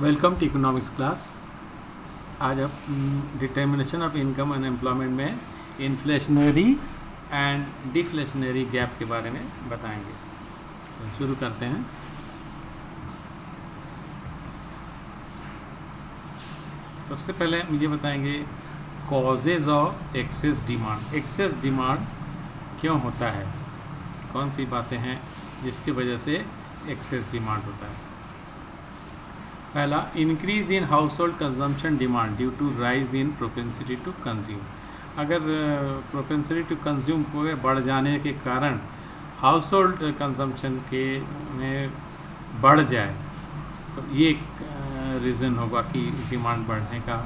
Welcome to economics class. आज हम determination of income and employment में इन्फ्लेशनरी एंड डिफ्लेशनरी गैप के बारे में बताएंगे। तो शुरू करते हैं। सबसे पहले हम ये बताएंगे causes of excess demand. Excess demand क्यों होता है, कौन सी बातें हैं जिसकी वजह से एक्सेस डिमांड होता है। पहला, increase in household consumption demand due to rise in propensity to consume. अगर प्रोपेंसिटी टू कंज्यूम को बढ़ जाने के कारण हाउस होल्ड कंजम्पशन के में बढ़ जाए तो ये एक रीज़न होगा कि डिमांड बढ़ने का।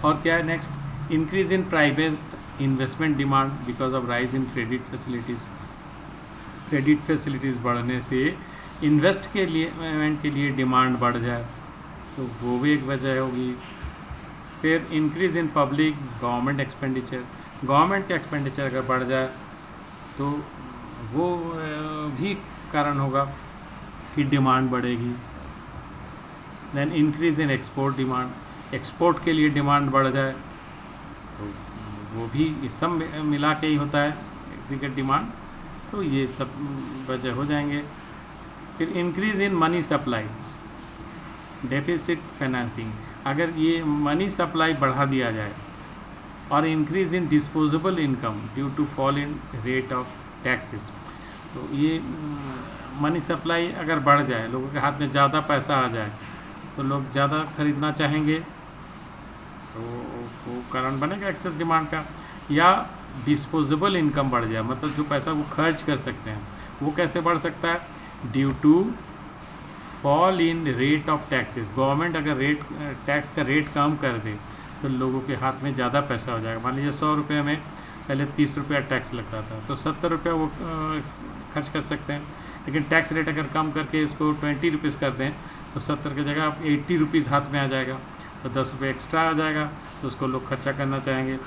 और क्या है next, increase in private investment demand because of rise in credit facilities. Credit facilities बढ़ने से इन्वेस्ट के लिए डिमांड बढ़ जाए तो वो भी एक वजह होगी। फिर increase in public government expenditure. Government का एक्सपेंडिचर अगर बढ़ जाए तो वो भी कारण होगा कि डिमांड बढ़ेगी। Then increase in export demand. Export के लिए डिमांड बढ़ जाए तो वो भी सब मिला के ही होता है एग्रीगेट डिमांड, तो ये सब वजह हो जाएंगे। फिर increase in money supply, deficit financing. अगर ये मनी सप्लाई बढ़ा दिया जाए और increase in disposable income due to fall in rate of taxes, तो ये मनी सप्लाई अगर बढ़ जाए, लोगों के हाथ में ज़्यादा पैसा आ जाए तो लोग ज़्यादा खरीदना चाहेंगे, तो वो कारण बनेगा एक्सेस डिमांड का। या डिस्पोजेबल इनकम बढ़ जाए, मतलब जो पैसा वो खर्च कर सकते हैं वो कैसे बढ़ सकता है, due to fall in rate of taxes. Government अगर टैक्स का रेट कम कर दे तो लोगों के हाथ में ज़्यादा पैसा हो जाएगा। मान लीजिए 100 रुपये में पहले 30 रुपया टैक्स लगता था, तो 70 रुपया वो खर्च कर सकते हैं। लेकिन टैक्स रेट अगर कम करके इसको 20 रुपीज़ कर दें तो 70 की जगह आप 80 रुपीज़ हाथ में आ जाएगा, तो 10 रुपये एक्स्ट्रा आ जाएगा, तो उसको लोग खर्चा करना चाहेंगे।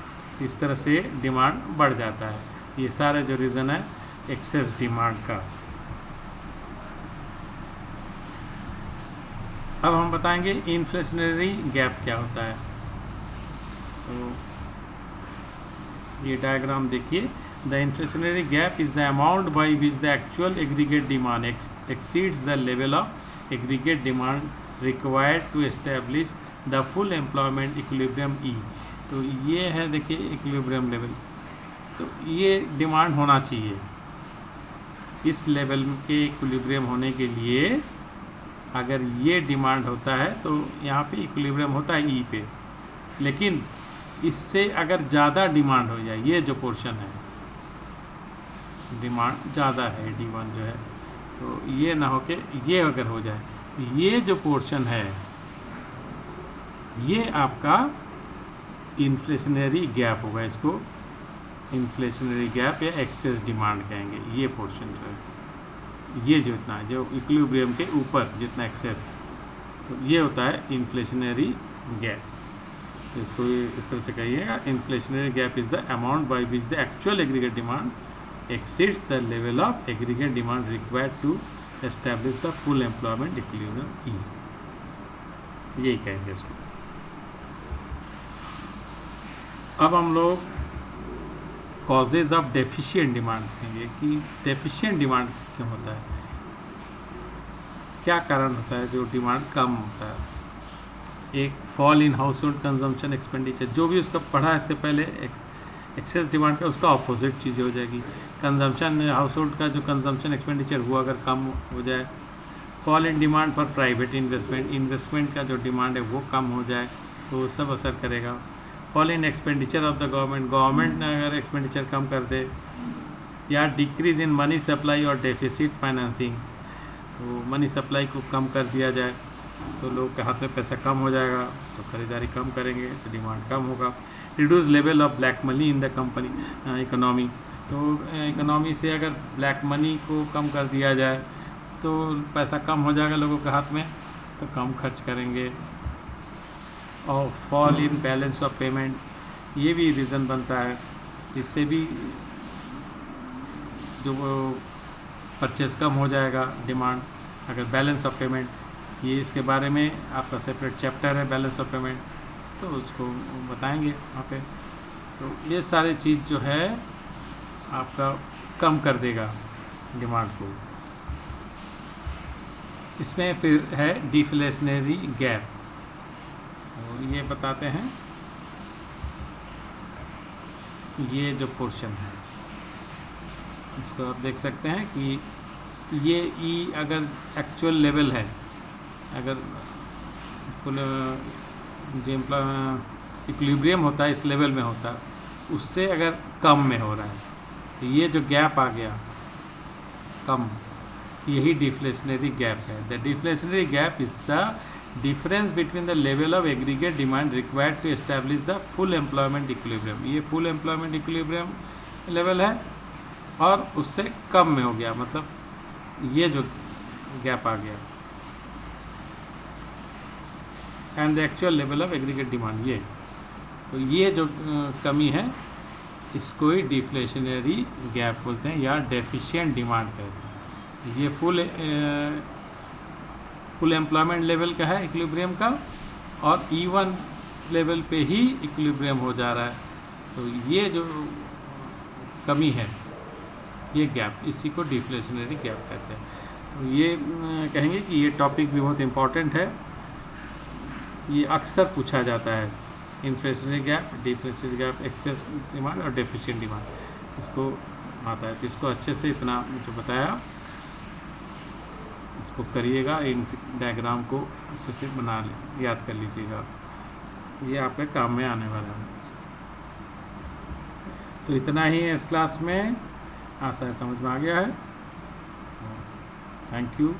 इस तरह से डिमांड बढ़ जाता है। ये सारे जो रीज़न है एक्सेस डिमांड का। अब हम बताएंगे इन्फ्लेशनरी गैप क्या होता है। तो ये डायग्राम देखिए, the inflationary gap is the amount by which the actual aggregate demand exceeds the level of aggregate demand required to establish the full employment equilibrium E. तो ये है, देखिए इक्विलिब्रियम लेवल, तो ये डिमांड होना चाहिए। इस लेवल के इक्विलिब्रियम होने के लिए अगर ये डिमांड होता है तो यहाँ पे इक्विलिब्रियम होता है ई पे, लेकिन इससे अगर ज़्यादा डिमांड हो जाए, ये जो पोर्शन है डिमांड ज़्यादा है D1 जो है, तो ये ना हो के ये अगर हो जाए तो ये जो पोर्शन है ये आपका इन्फ्लेशनरी गैप होगा। इसको इन्फ्लेशनरी गैप या एक्सेस डिमांड कहेंगे। ये पोर्शन जो है, ये जो इतना जो इक्विलिब्रियम के ऊपर जितना एक्सेस, तो ये होता है इन्फ्लेशनरी गैप। तो इसको इस तरह से कहिएगा, inflationary gap is the amount by which the actual aggregate demand exceeds the level of aggregate demand required to establish the full employment equilibrium E. यही कहेंगे इसको। अब हम लोग कॉजेज ऑफ डेफिशिएंट डिमांड देखेंगे कि डेफिशिएंट डिमांड क्यों होता है, क्या कारण होता है जो डिमांड कम होता है। एक, fall in household consumption expenditure. जो भी उसका पढ़ा इसके पहले एक्सेस डिमांड का, उसका अपोजिट चीज़ हो जाएगी। कंजम्पशन, हाउस होल्ड का जो कंजम्पशन एक्सपेंडिचर हुआ अगर कम हो जाए। Fall in demand for private investment, investment का जो डिमांड है वो कम हो जाए तो वो सब असर करेगा। Fall in expenditure of the government, government ने अगर एक्सपेंडिचर कम कर दे। या डिक्रीज इन मनी सप्लाई और डेफिसिट फाइनेंसिंग, तो मनी सप्लाई को कम कर दिया जाए तो लोग के हाथ में पैसा कम हो जाएगा, तो खरीदारी कम करेंगे तो डिमांड कम होगा। Reduce level of black money in the company economy, तो इकोनॉमी से अगर ब्लैक मनी को कम कर दिया जाए तो पैसा कम हो जाएगा लोगों के हाथ में, तो कम खर्च करेंगे। और fall in balance of payment, ये भी रीज़न बनता है, इससे भी जो वो परचेज़ कम हो जाएगा डिमांड, अगर बैलेंस ऑफ पेमेंट ये इसके बारे में आपका सेपरेट चैप्टर है बैलेंस ऑफ पेमेंट, तो उसको बताएंगे वहाँ पे। तो ये सारी चीज़ जो है आपका कम कर देगा डिमांड को। इसमें फिर है डिफ्लेशनरी गैप, और ये बताते हैं ये जो पोर्शन है इसको आप देख सकते हैं कि ये ई अगर एक्चुअल लेवल है, अगर जो इक्विलिब्रियम होता है इस लेवल में होता है उससे अगर कम में हो रहा है, तो ये जो गैप आ गया कम, यही डिफ्लेशनरी गैप है। The deflationary gap is the difference between the level of aggregate demand required to establish the full employment equilibrium. ये फुल एम्प्लॉयमेंट इक्विलिब्रियम लेवल है और उससे कम में हो गया, मतलब ये जो गैप आ गया, and the actual level of aggregate demand, ये तो ये जो कमी है इसको ही डिफ्लेशनरी गैप बोलते हैं या डेफिशिएंट डिमांड कहते हैं। ये फुल एम्प्लॉयमेंट लेवल का है इक्विलिब्रियम का, और इवन लेवल पे ही इक्विलिब्रियम हो जा रहा है, तो ये जो कमी है ये गैप, इसी को डिफ्लेशनरी गैप कहते हैं। तो ये कहेंगे कि ये टॉपिक भी बहुत इम्पॉर्टेंट है, ये अक्सर पूछा जाता है। Inflationary gap, deflationary gap, excess demand और डेफिशिएंट डिमांड, इसको आता है। तो इसको अच्छे से इतना जो बताया इसको करिएगा, इन डायग्राम को अच्छे से बना ले, याद कर लीजिएगा, ये आपके काम में आने वाला है। तो इतना ही है इस क्लास में, आशा है समझ में आ गया है। Thank you.